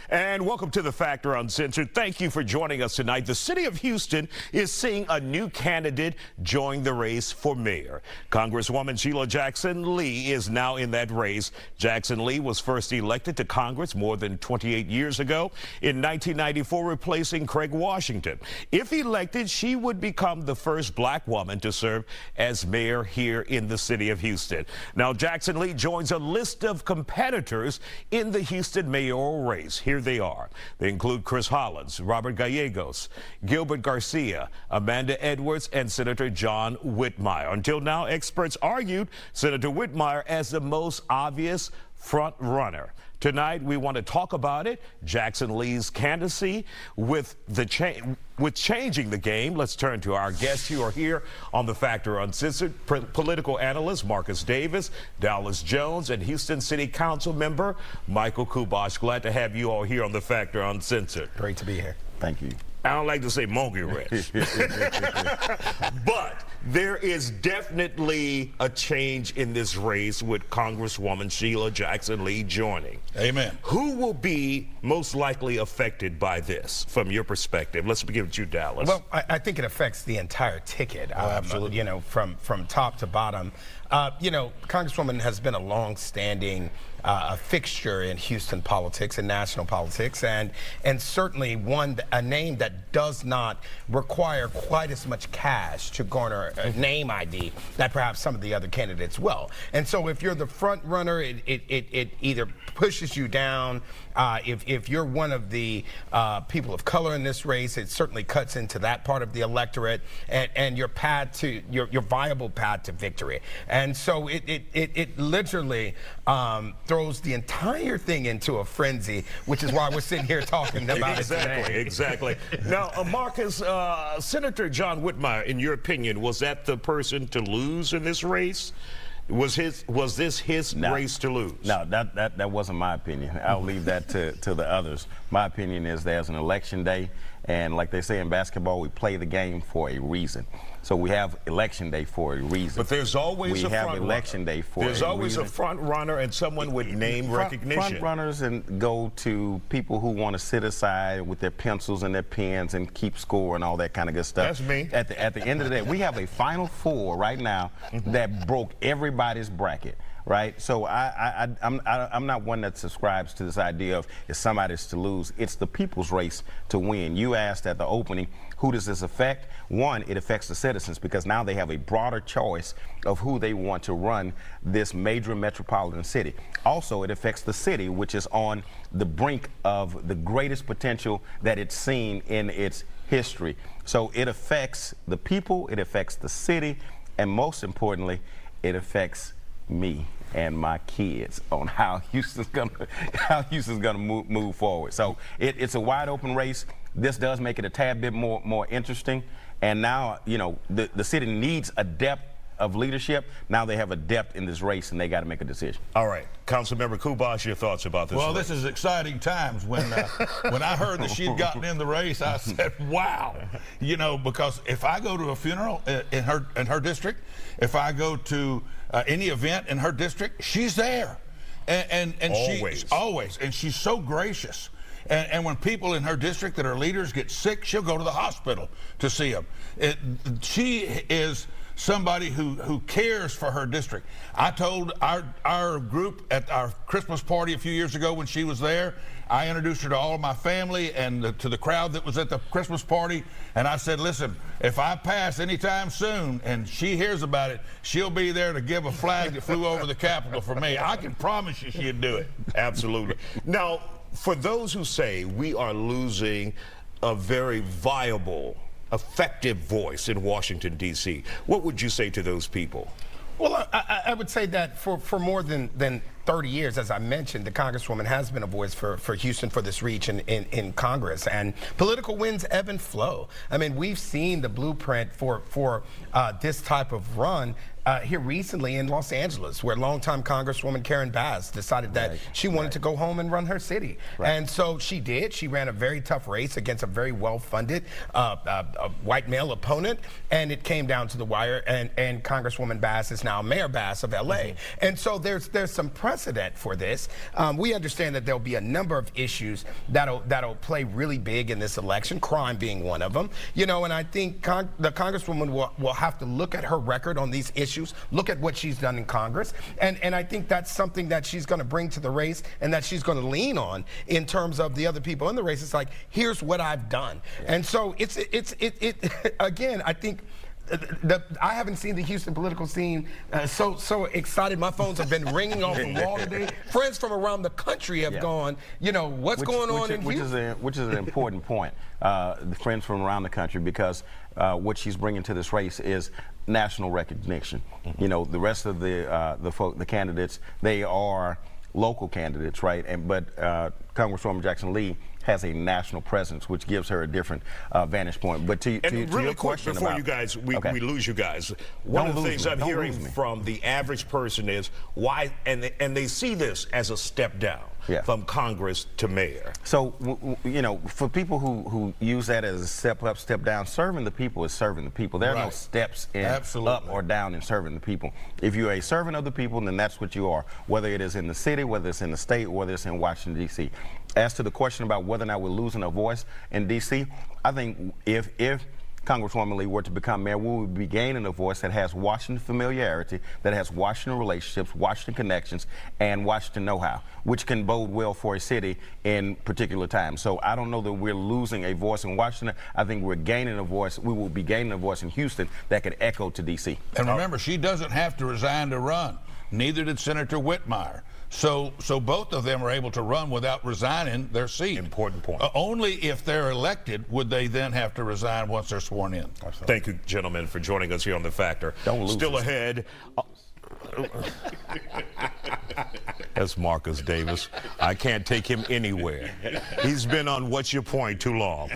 And welcome to the Factor Uncensored. Thank you for joining us tonight. The city of Houston is seeing a new candidate join the race for mayor. Congresswoman Sheila Jackson Lee is now in that race. Jackson Lee was first elected to Congress more than 28 years ago in 1994, replacing Craig Washington. If elected, she would become the first black woman to serve as mayor here in the city of Houston. Now, Jackson Lee joins a list of competitors in the Houston mayoral race. Here they are. They include Chris Hollins, Robert Gallegos, Gilbert Garcia, Amanda Edwards, and Senator John Whitmire. Until now, experts argued Senator Whitmire as the most obvious front runner. Tonight, we want to talk about it, Jackson Lee's candidacy with changing the game. Let's turn to our guests who are here on the Factor Uncensored, political analyst Marcus Davis, Dallas Jones, and Houston City Council member Michael Kubosh. Glad to have you all here on the Factor Uncensored. Great to be here. Thank you. I don't like to say monkey wrench, but there is definitely a change in this race with Congresswoman Sheila Jackson Lee joining. Amen. Who will be most likely affected by this from your perspective? Let's begin with you, Dallas. Well, I think it affects the entire ticket. Absolutely. You know, from top to bottom. You know, Congresswoman has been a long-standing fixture in Houston politics and national politics, and certainly a name that does not require quite as much cash to garner a name ID that perhaps some of the other candidates will. And so if you're the front runner, it either pushes you down. If you're one of the people of color in this race, it certainly cuts into that part of the electorate and your path to your viable path to victory. And so it literally throws the entire thing into a frenzy, which is why we're sitting here talking about it today. Exactly. Now, Marcus, Senator John Whitmire, in your opinion, was that the person to lose in this race? Was this his race to lose? No, that wasn't my opinion. I'll leave that to the others. My opinion is there's an election day, and like they say in basketball, we play the game for a reason. So we have election day for a reason. But there's always a front runner. We have election day for a reason. There's always a front runner and someone with name recognition. Front runners and go to people who want to sit aside with their pencils and their pens and keep score and all that kind of good stuff. That's me. At the end of the day, we have a Final Four right now that broke everybody's bracket. Right, so I'm not one that subscribes to this idea of if somebody's to lose. It's the people's race to win. You asked at the opening, who does this affect? One, it affects the citizens because now they have a broader choice of who they want to run this major metropolitan city. Also, it affects the city, which is on the brink of the greatest potential that it's seen in its history. So it affects the people, it affects the city, and most importantly, it affects me and my kids on how Houston's gonna move forward. So it's a wide open race. This does make it a tad bit more interesting. And now, you know, the city needs a depth of leadership. Now they have a depth in this race, and they got to make a decision. All right, Councilmember Kubosh, your thoughts about this? Well, race? this is exciting times. When I heard that she'd gotten in the race, I said, "Wow!" You know, because if I go to a funeral in her district, if I go to any event in her district, she's there, and always, and she's so gracious. And when people in her district that are leaders get sick, she'll go to the hospital to see them. She is somebody who cares for her district. I told our group at our Christmas party a few years ago when she was there, I introduced her to all of my family and to the crowd that was at the Christmas party, and I said, listen, if I pass anytime soon and she hears about it, she'll be there to give a flag that flew over the Capitol for me. I can promise you she'd do it. Absolutely. Now, for those who say we are losing a very viable, effective voice in Washington, D.C., what would you say to those people? Well, I would say that for more than 30 years, as I mentioned, the Congresswoman has been a voice for Houston for this reach in Congress. And political winds ebb and flow. I mean, we've seen the blueprint for this type of run here recently in Los Angeles, where longtime Congresswoman Karen Bass decided that she wanted to go home and run her city. And so she did. She ran a very tough race against a very well-funded white male opponent, and it came down to the wire, and Congresswoman Bass is now Mayor Bass of LA. And so there's some precedent for this. We understand that there'll be a number of issues that'll play really big in this election, crime being one of them. You know, and I think the Congresswoman will have to look at her record on these issues, look at what she's done in Congress, and I think that's something that she's going to bring to the race and that she's going to lean on in terms of the other people in the race. It's like, here's what I've done. And so it's again, I think I haven't seen the Houston political scene so excited. My phones have been ringing off the wall today. Friends from around the country have gone, you know, what's going on in Houston? Which is an important point, the friends from around the country, because what she's bringing to this race is national recognition. You know, the rest of the candidates, they are local candidates, right? But Congresswoman Jackson Lee has a national presence, which gives her a different vantage point. But to really your quick, question before about, you guys, we lose you guys. One of the things I'm hearing from the average person is why, and they see this as a step down from Congress to mayor. So, you know, for people who use that as a step up, step down, serving the people is serving the people. There are no steps in up or down in serving the people. If you're a servant of the people, then that's what you are, whether it is in the city, whether it's in the state, whether it's in Washington, D.C. As to the question about whether or not we're losing a voice in D.C., I think if Congresswoman Lee were to become mayor, we would be gaining a voice that has Washington familiarity, that has Washington relationships, Washington connections, and Washington know-how, which can bode well for a city in particular times. So I don't know that we're losing a voice in Washington. I think we're gaining a voice. We will be gaining a voice in Houston that could echo to D.C. And remember, she doesn't have to resign to run. Neither did Senator Whitmire. So both of them are able to run without resigning their seat. Important point. Only if they're elected would they then have to resign once they're sworn in. Absolutely. Thank you, gentlemen, for joining us here on The Factor. Don't lose Still us. ahead. That's Marcus Davis. I can't take him anywhere. He's been on What's Your Point too long.